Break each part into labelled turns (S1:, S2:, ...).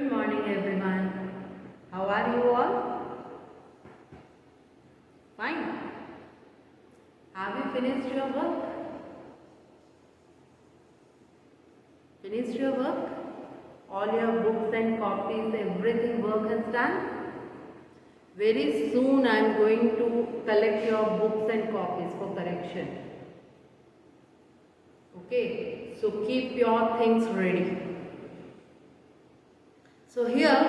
S1: Good morning everyone. How are you all? Fine. Have you finished your work? Finished your work? All your books and copies, everything work is done? Very soon I am going to collect your books and copies for correction. Okay, so keep your things ready. So here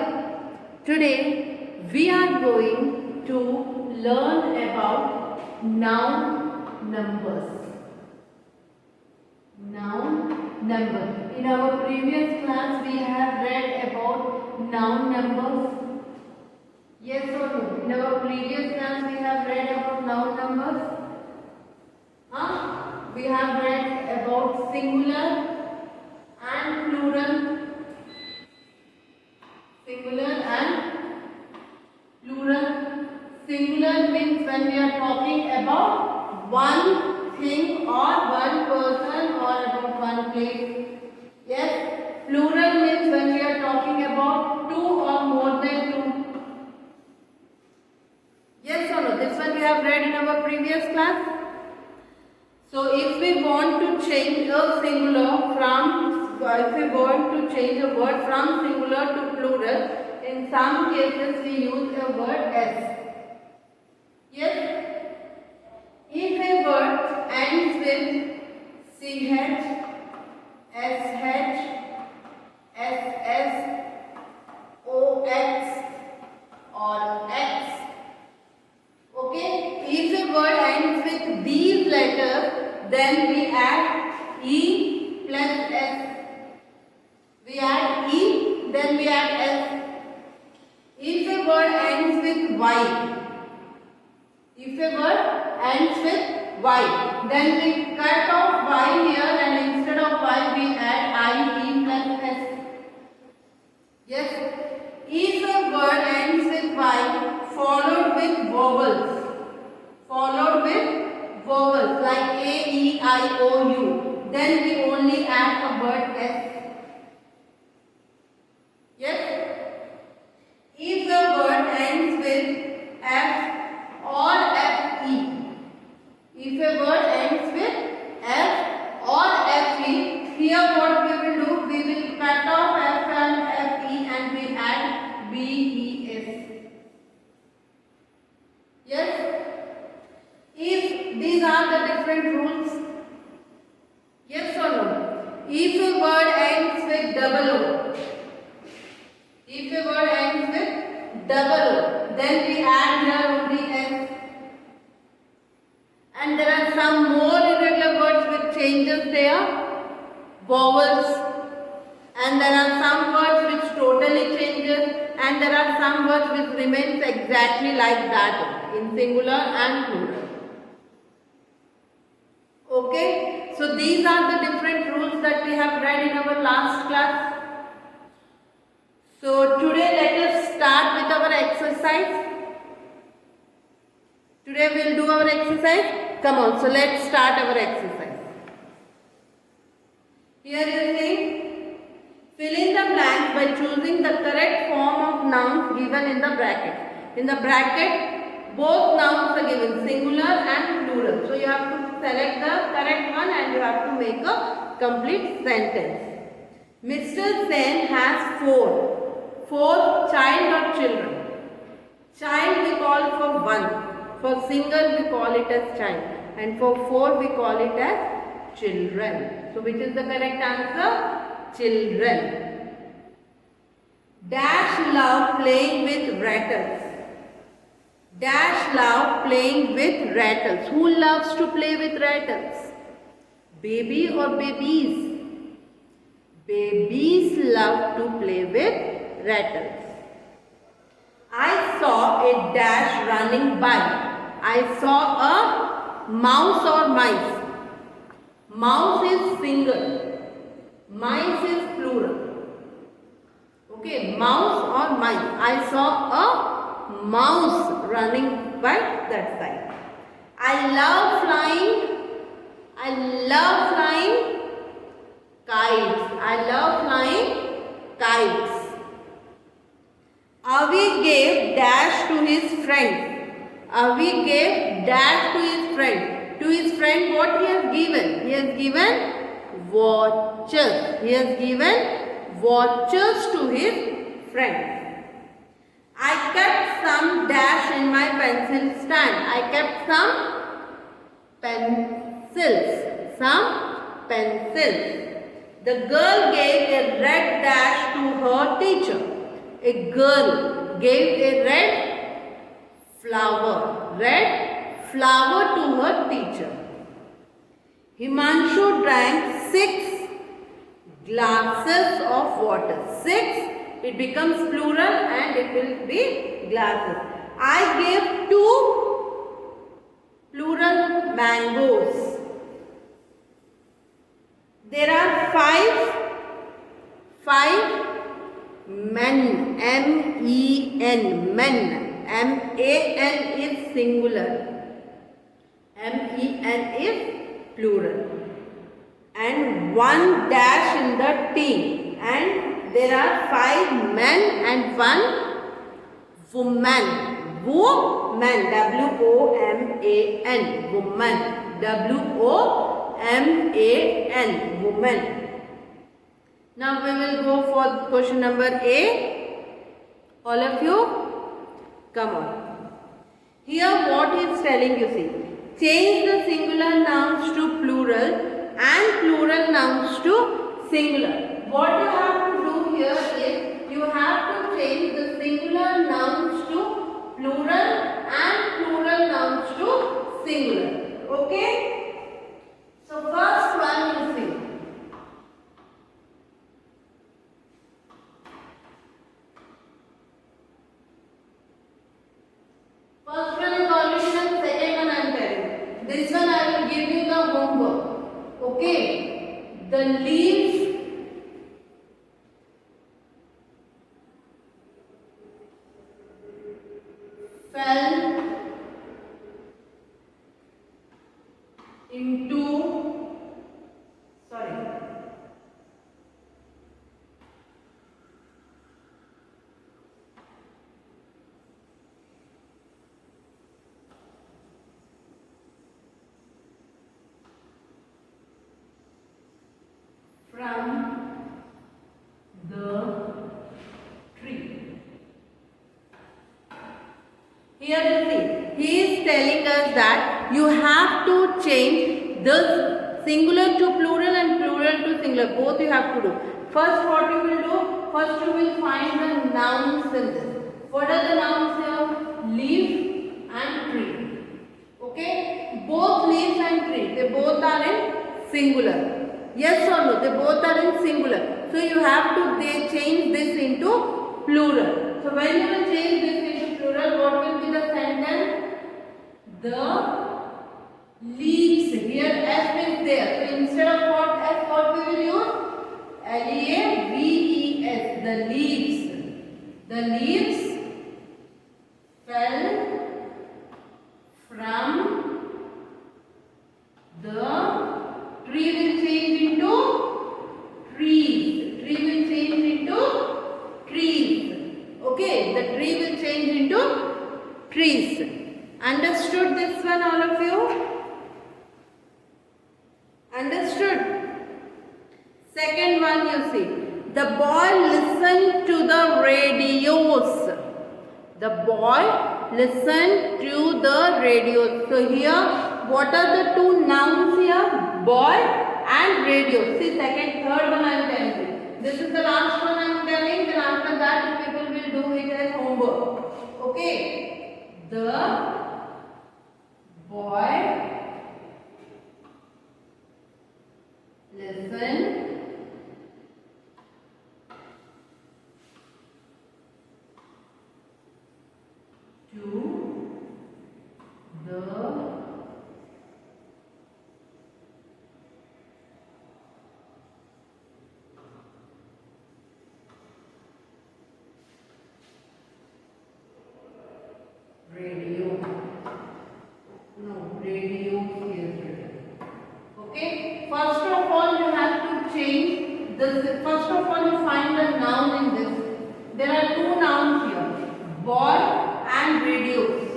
S1: today we are going to learn about noun numbers. Noun number. In our previous class we have read about noun numbers. Yes or no? In our previous class we have read about noun numbers. We have read about singular and plural. Singular and plural. Singular means when we are talking about one thing or one person or about one place. Yes. Plural means when we are talking about two or more than two. Yes or no? This one we have read in our previous class. So if we want to change a singular from, if we want to change a word from singular to plural, in some cases we use a word s. Yes. If a word ends with ch, sh, ss, ox or x, okay, if a word ends with these letters, then we add e plus s. We add e, then we add s. If a word ends with y, if a word ends with y, then we cut off y here and instead of y we add I, e plus s. Yes. If a word ends with y followed with vowels like a, e, I, o, u, then we only add a word s. Yes. If a word ends with f or fe, if a word ends with f or fe, here what we will do, we will cut off f and fe and we add bes. Yes. If these are the different rules, yes or no? If a word ends with double o, if a word ends with double o, then we add here only s. And there are some more irregular words with changes there, vowels, and there are some words which totally changes, and there are some words which remains exactly like that in singular and plural. Okay, so these are the different rules that we have read in our last class. So today let us start with our exercise. Today we will do our exercise. Come on, so let's start our exercise. Here you see, fill in the blanks by choosing the correct form of nouns given in the bracket. In the bracket, both nouns are given, singular and plural. So you have to select the correct one and you have to make a complete sentence. Mr. Sen has four child or children. Child we call for one. For single we call it as child. And for four we call it as children. So which is the correct answer? Children. Dash love playing with rattles. Dash love playing with rattles. Who loves to play with rattles? Baby or babies? Babies love to play with rattles. I saw a dash running by. I saw a mouse or mice. Mouse is single. Mice is plural. Okay, mouse or mice. I saw a mouse running by that side. I love flying. Kites. I love flying kites. gave dash to his friend. Avi gave dash to his friend. To his friend, what he has given? He has given watches. He has given watches to his friend. I kept some dash in my pencil stand. I kept some pencils. Some pencils. The girl gave a red dash to her teacher. A girl gave a red flower to her teacher. Himanshu drank 6 glasses of water. 6, it becomes plural and it will be glasses. I gave 2 plural mangoes. There are 5 men, M-E-N, men, M-A-N is singular, M-E-N is plural, and 1 dash in the team, and there are 5 men and 1 woman, W-O-M-A-N, woman, W-O-M-A-N, woman. Now we will go for question number A. All of you, come on. Here what he is telling you, see. Change the singular nouns to plural and plural nouns to singular. What you have to do here is, you have to change the singular nouns to plural and plural nouns to singular. Okay? So first one you see. First one is already done, second one I am telling. This one I will give you the homework. Okay? The leaves fell into, from the tree. Here you see, he is telling us that you have to change the singular to plural and plural to singular. Both you have to do. First what you will do? First you will find the nouns in this. What are the nouns here? Leaf and tree. Okay? Both leaf and tree, they both are in singular. Yes or no? They both are in singular. So you have to change this into plural. So when you will change this into plural, what will be the sentence? The leaves. Here S is there. So instead of what we will use? L-E-A-V-E-S. The leaves. The leaves fell from the tree will change into trees. Tree will change into trees. Okay, the tree will change into trees. Understood this one, all of you? Understood? Second one you see. The boy listened to the radios. The boy listened to the radios. So here, what are the 2 nouns here? Boy and radio. See, third one I am telling you. This is the last one I am telling. Then after that, people will do it as homework. Okay. The boy listened to the radio. No, radio is written. Okay. First of all, you have to change this. First of all, you find the noun in this. There are 2 nouns here. boy and radios.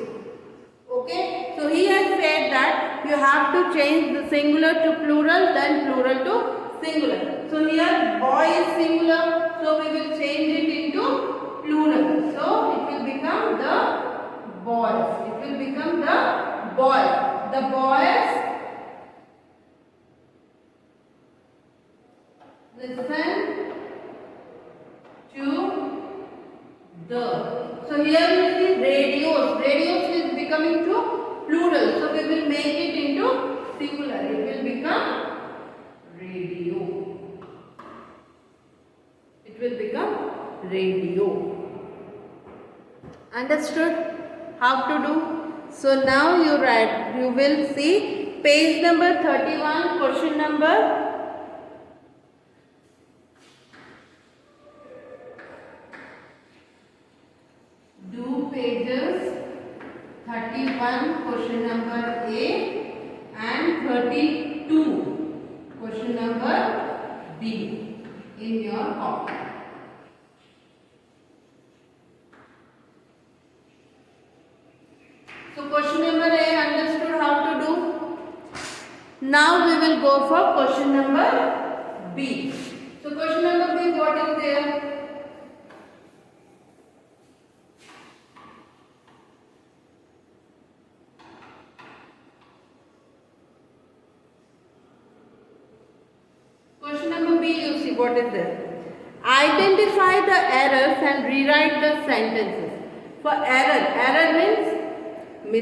S1: Okay, so he has said that you have to change the singular to plural, then plural to singular. So here boy is singular, so we will change it into plural. So it will become the boys. It will become the boys. The boys listen to the. So here you see radios. Radios is becoming to plural. So we will make it into singular. It will become radio. It will become radio. Understood how to do? So now you will see page number 31, question number 31 question number A and 32 question number B in your copy. So question number A understood how to do. Now we will go for question number B. So question number B, what is there? You see what is this? Identify the errors and rewrite the sentences. For error means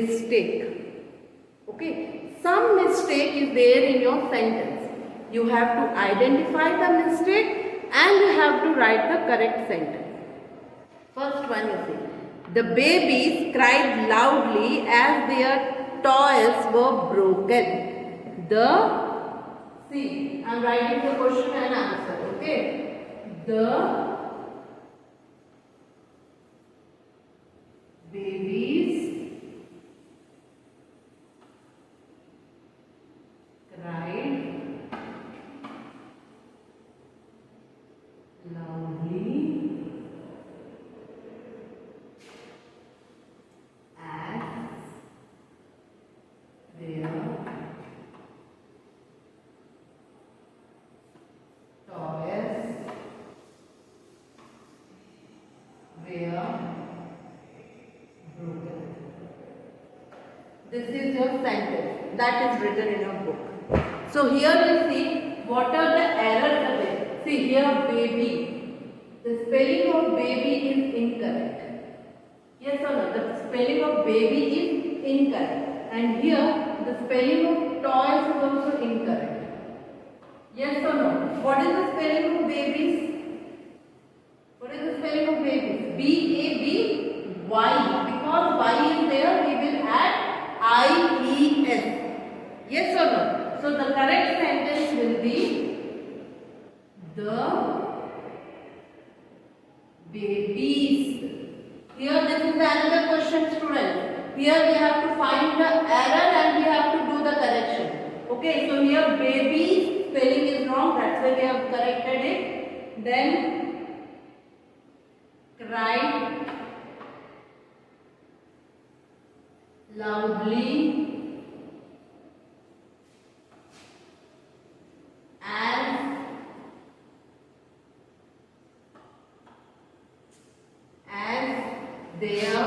S1: mistake. Okay, some mistake is there in your sentence. You have to identify the mistake and you have to write the correct sentence. First one you see. The babies cried loudly as their toys were broken. See, I am writing the question and answer. Okay. The babies cried loudly as their This is your sentence that is written in your book. So here you see what are the errors are there. See here baby. The spelling of baby is incorrect. Yes or no? The spelling of baby is incorrect. And here the spelling of toys is also incorrect. Yes or no? What is the spelling of babies? What is the spelling of babies? B-A-B-Y. Because Y is there, we will add I-E-S. Yes or no? So the correct sentence will be the babies. Here this is another question, students. Here we have to find the error and we have to do the correction. Okay, so here babies spelling is wrong. That's why we have corrected it. Then cried loudly as their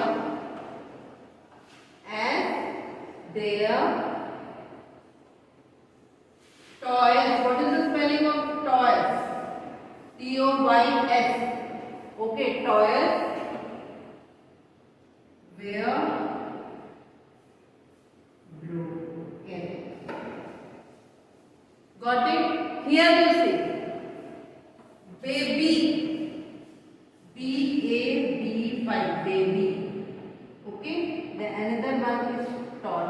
S1: toys. What is the spelling of toys? T-O-Y-S. Okay, toys were blue. Okay. Got it? Here you see baby. B-A-B-Y. Baby. Okay. The another one is toy.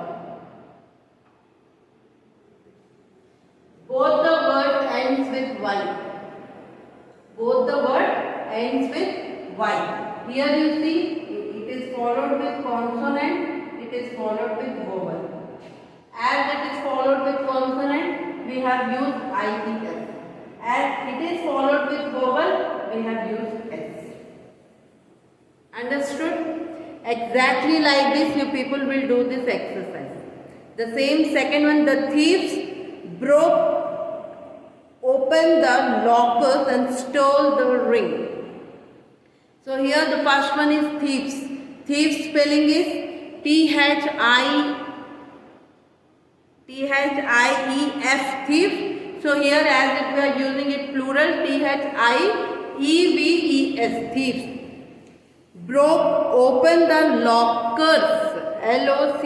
S1: Both the word ends with Y. Both the word ends with Y. Here you see it is followed with consonant, it is followed with vowel. As it is followed with consonant, we have used I-E-S. As it is followed with vowel, we have used S. Understood? Exactly like this, you people will do this exercise. The same second one, the thieves broke open the lockers and stole the ring. So here the first one is thieves. Thieves spelling is Thief. Thief. So here as if we are using it plural, Thieves. Thieves. Broke open the lockers. Lockers.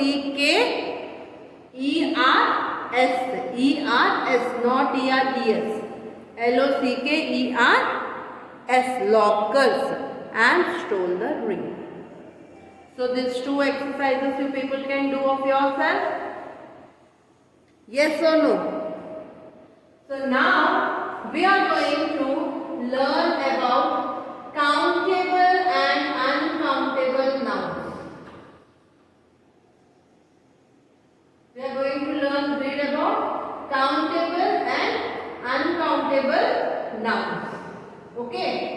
S1: Not ERES. LOCKERS. Lockers. And stole the ring. So these two exercises you people can do of yourself. Yes or no? So now we are going to learn about countable and uncountable nouns. We are going to read about countable and uncountable nouns. Okay?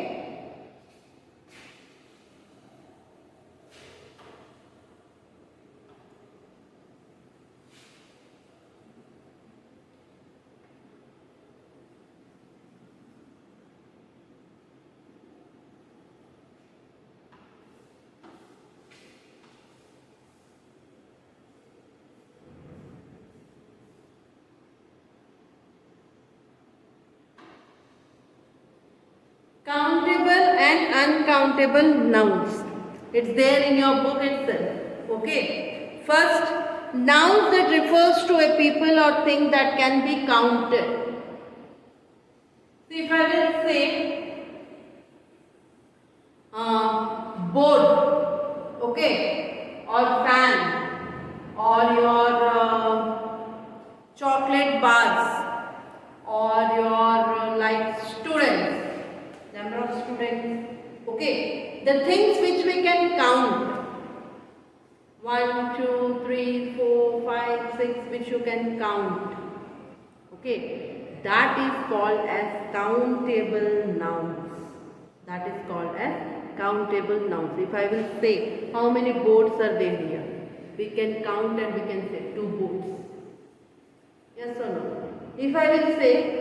S1: Countable and uncountable nouns. It's there in your book itself. Okay. First, nouns that refers to a people or thing that can be counted. So if I will say board, okay, or fan, or your chocolate bars, or your like students. Number of students. Okay. The things which we can count. 1, 2, 3, 4, 5, 6 which you can count. Okay. That is called as countable nouns. That is called as countable nouns. If I will say how many boards are there here. We can count and we can say 2 boards. Yes or no? If I will say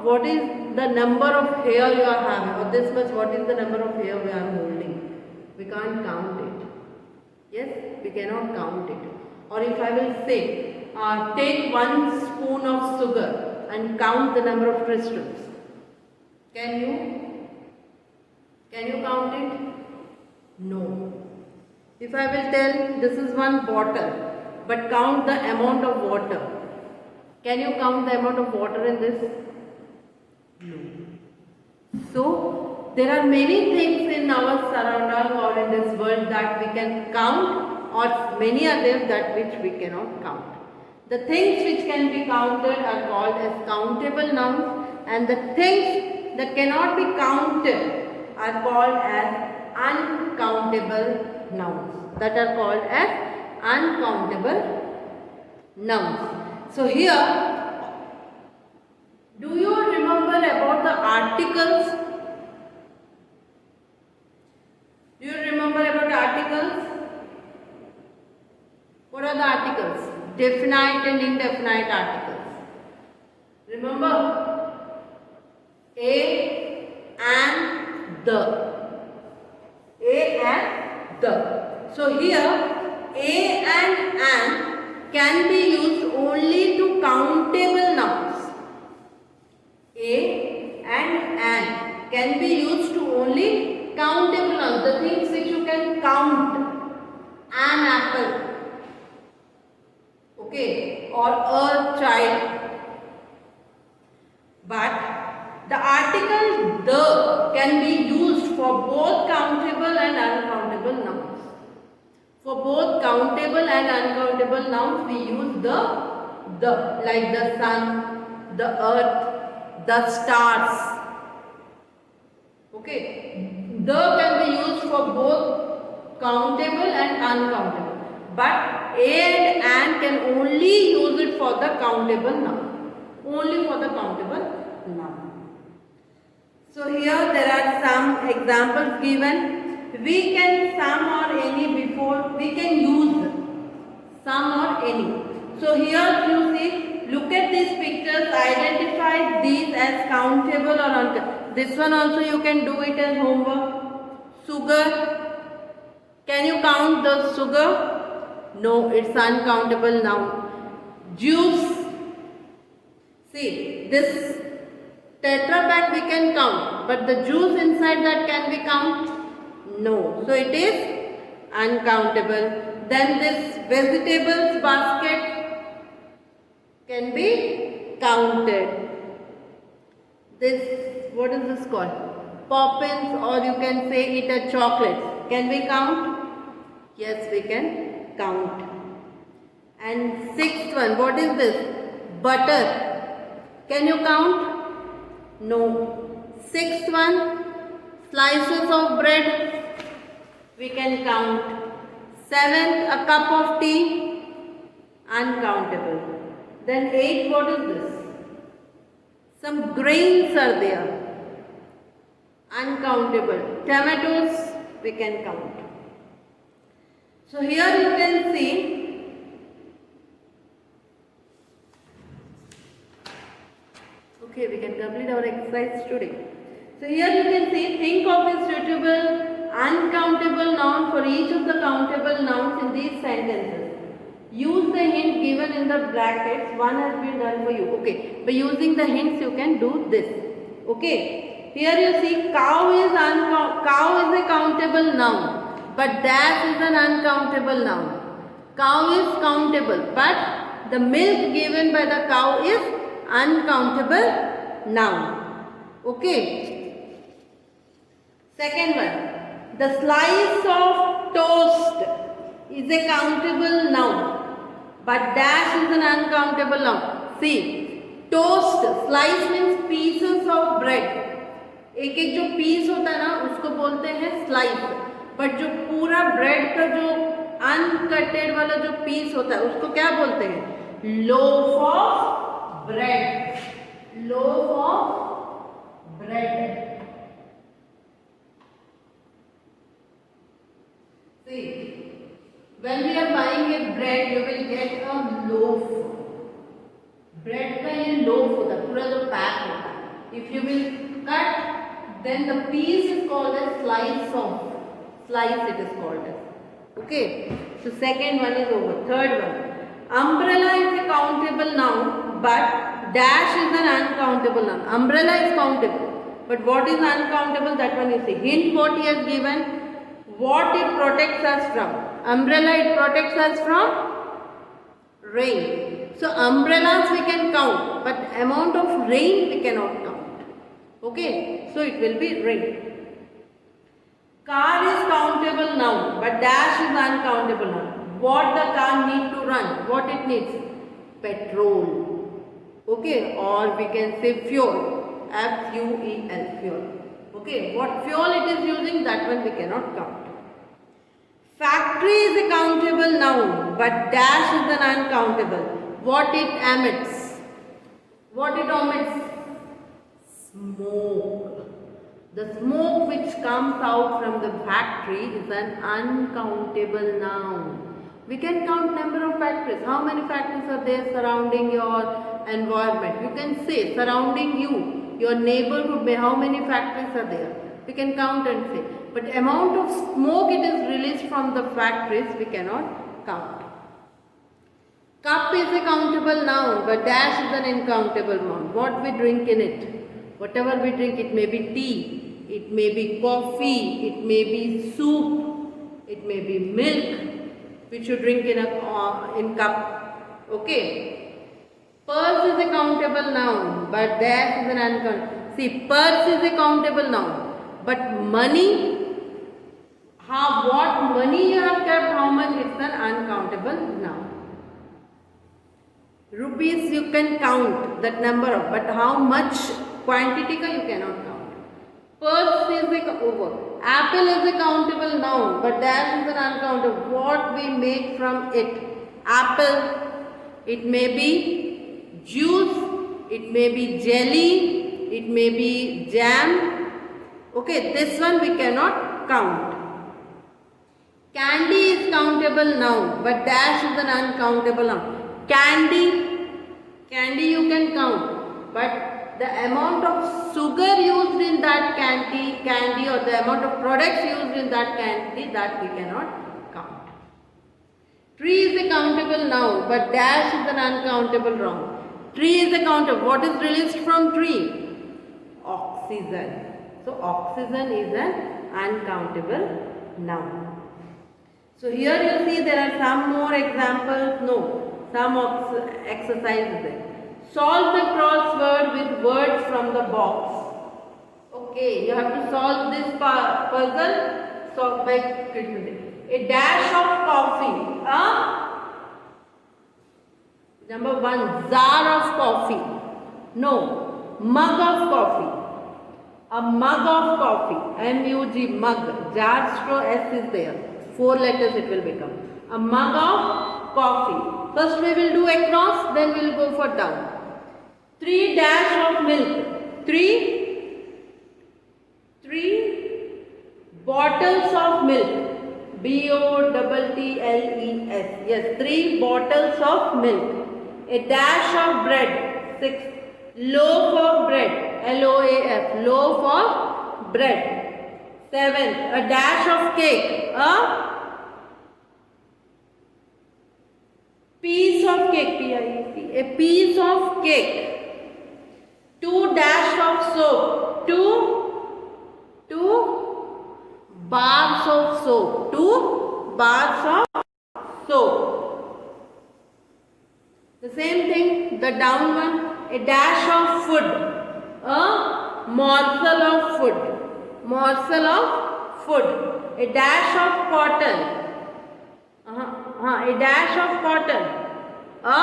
S1: what is the number of hair you are having, or this much, what is the number of hair we are holding? We can't count it. Yes, we cannot count it. Or if I will say, take 1 spoon of sugar and count the number of crystals. Can you? Can you count it? No. If I will tell this is 1 bottle, but count the amount of water. Can you count the amount of water in this? No. So, there are many things in our surrounding or in this world that we can count, or many others that which we cannot count. The things which can be counted are called as countable nouns, and the things that cannot be counted are called as uncountable nouns. That are called as uncountable nouns. So here, do you remember about the articles? Do you remember about articles? What are the articles? Definite and indefinite articles. Remember? A and the. A and the. So here, a and an can be used only to countable nouns. A and an can be used to only countable nouns. The things which you can count. An apple. Okay. Or a child. But the article the can be used for both countable and uncountable nouns. For both countable and uncountable nouns, we use the, like the sun, the earth, the stars. Okay. The can be used for both countable and uncountable. But a and an can only use it for the countable noun. Only for the countable noun. So here there are some examples given. we can some or any before, we can use some or any. So here you see, look at these pictures, identify these as countable or uncountable. This one also you can do it as homework. Sugar, can you count the sugar? No, it's uncountable noun. Juice, see this Tetra Pak we can count, but the juice inside that, can we count? No, so it is uncountable. Then this vegetables basket can be counted. This, what is this called? Poppins, or you can say it as chocolates. Can we count? Yes, we can count. And sixth one, what is this? Butter. Can you count? No. Sixth one, slices of bread. We can count. Seventh, a cup of tea. Uncountable. Then eighth, what is this? Some grains are there. Uncountable. Tomatoes, we can count. So here you can see, okay, we can complete our exercise today. So here you can see, think of a suitable uncountable noun for each of the countable nouns in these sentences. Use the hint given in the brackets. One has been done for you. Okay, by using the hints you can do this. Okay, here you see, cow is a countable noun, but dash is an uncountable noun. Cow is countable, but the milk given by the cow is uncountable noun. Okay. Second one, the slice of toast is a countable noun, but dash is an uncountable noun. See, toast, slice means pieces of bread. एक एक जो piece होता है ना, उसको बोलते हैं slice. But जो पूरा ब्रेड का जो अनकटेड वाला जो पीस होता है, उसको क्या बोलते हैं? Loaf of bread. Loaf of bread. See, when we are buying a bread, you will get a loaf. Bread का ये loaf होता है, पूरा जो पैक होता है. If you will cut, then the piece is called as slice of. Slice it is called as. Okay. So second one is over. Third one. Umbrella is a countable noun, but dash is an uncountable noun. Umbrella is countable, but what is uncountable? That one you see. Hint what he has given. What it protects us from. Umbrella, it protects us from rain. So umbrellas we can count, but amount of rain we cannot count. Okay, so it will be rain. Car is countable noun, but dash is uncountable noun. What the car need to run? What it needs? Petrol. Okay, or we can say fuel. F-U-E-L, fuel. Okay, what fuel it is using, that one we cannot count. Factory is a countable noun, but dash is an uncountable. What it emits? What it emits? Smoke. The smoke which comes out from the factory is an uncountable noun. We can count number of factories. How many factories are there surrounding your environment? You can say surrounding you, your neighborhood, how many factories are there? We can count and say. But amount of smoke it is released from the factories, we cannot count. Cup is a countable noun, but dash is an uncountable noun. What we drink in it? Whatever we drink, it may be tea, it may be coffee, it may be soup, it may be milk, which you drink in a cup. Okay. Purse is a countable noun, but dash is an uncountable. See, purse is a countable noun, but money, what money you have kept, how much, it's an uncountable noun. Rupees you can count that number of, but how much quantity ka you cannot count. Purse is a over. Apple is a countable noun, but dash is an uncountable. What we make from it? Apple, it may be juice, it may be jelly, it may be jam. Okay, this one we cannot count. Candy is countable noun, but dash is an uncountable noun. Candy you can count, but the amount of sugar used in that candy or the amount of products used in that candy, that we cannot count. Tree is a countable noun, but dash is an uncountable noun. Tree is a countable. What is released from tree? Oxygen. So oxygen is an uncountable noun. So here you see there are some more examples. No, some exercises there. Solve the crossword with words from the box. Okay, you have to solve this puzzle. So by a dash of coffee. Number 1, jar of coffee. No, mug of coffee. A mug of coffee. M-U-G, mug. Jar straw S is there. 4 letters it will become. A mug of coffee. First we will do across, then we will go for down. 3 dash of milk. 3 bottles of milk. B-O-T-T-L-E-S. Yes, 3 bottles of milk. A dash of bread. 6. Loaf of bread. L-O-A-F. Loaf of bread. 7. A dash of cake. A piece of cake. P-I-E-C. A piece of cake. 2 dash of soap. 2 bars of soap. 2 bars of soap. The same thing, the down one. A dash of food. A morsel of food. Morsel of food. A dash of cotton. A dash of cotton. A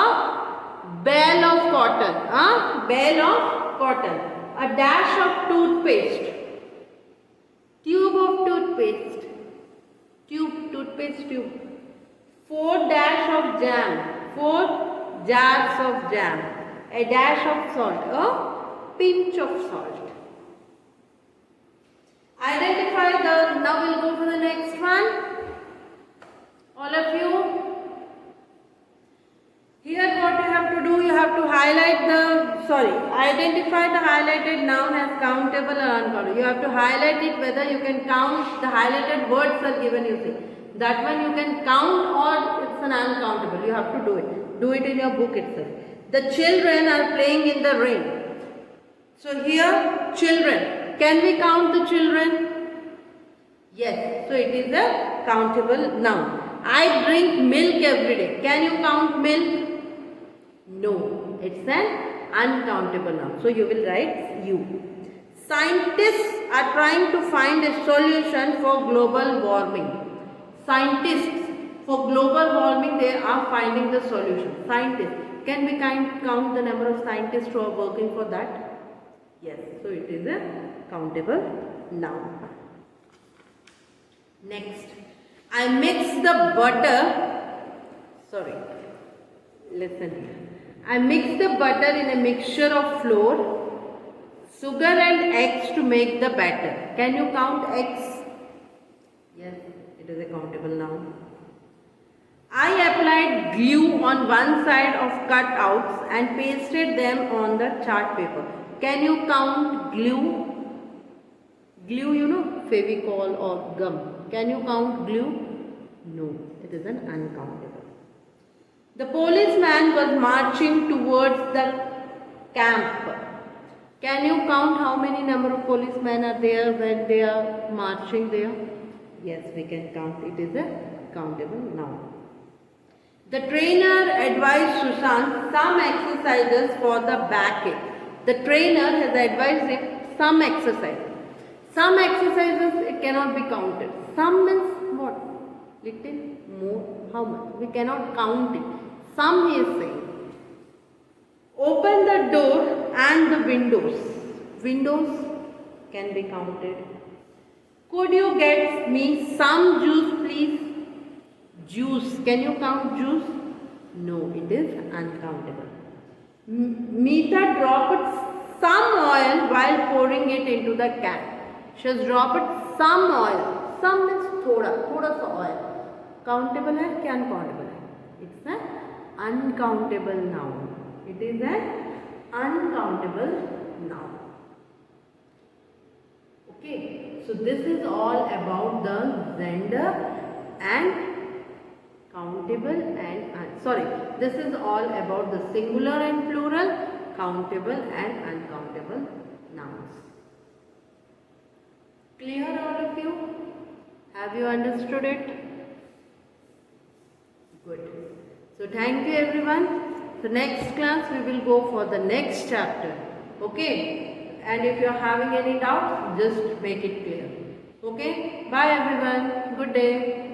S1: bale of cotton. A bale of cotton. A dash of toothpaste. Tube of toothpaste. Toothpaste tube. 4 dash of jam. 4 jars of jam. A dash of salt. A pinch of salt. Identify the, now we'll go for the next one. All of you. Here what you have to do, you have to highlight identify the highlighted noun as countable or uncountable. You have to highlight it whether you can count, the highlighted words are given you see. That one you can count or it's an uncountable. You have to do it. Do it in your book itself. The children are playing in the rain. So here, children. Can we count the children? Yes. So it is a countable noun. I drink milk every day. Can you count milk? No. It's an uncountable noun. So you will write U. Scientists are trying to find a solution for global warming. Scientists for global warming, they are finding the solution. Scientists. Can we count the number of scientists who are working for that? Yes. So it is a countable noun. Next. I mix the butter. Listen here. I mix the butter in a mixture of flour, sugar and eggs to make the batter. Can you count eggs? Yes, it is a countable noun. I applied glue on one side of cutouts and pasted them on the chart paper. Can you count glue? Glue, you know, Fevicol or gum. Can you count glue? No, it is an uncountable. The policeman was marching towards the camp. Can you count how many number of policemen are there when they are marching there? Yes, we can count. It is a countable noun. The trainer advised Sushant some exercises for the backache. The trainer has advised him some exercises. Some exercises it cannot be counted. Some means what? Little more. How much? We cannot count it. Some he is saying. Open the door and the windows. Windows can be counted. Could you get me some juice please? Juice. Can you count juice? No, it is uncountable. Meeta dropped some oil while pouring it into the can. She has dropped some oil. Some means thoda sa oil. Countable है क्या uncountable है? It's an uncountable noun. It is an uncountable noun. Okay, so this is all about the gender and countable and this is all about the singular and plural, countable and uncountable nouns. Clear all of you? Have you understood it? Good. So thank you everyone. So next class we will go for the next chapter. Okay? And if you are having any doubts, just make it clear. Okay? Bye everyone. Good day.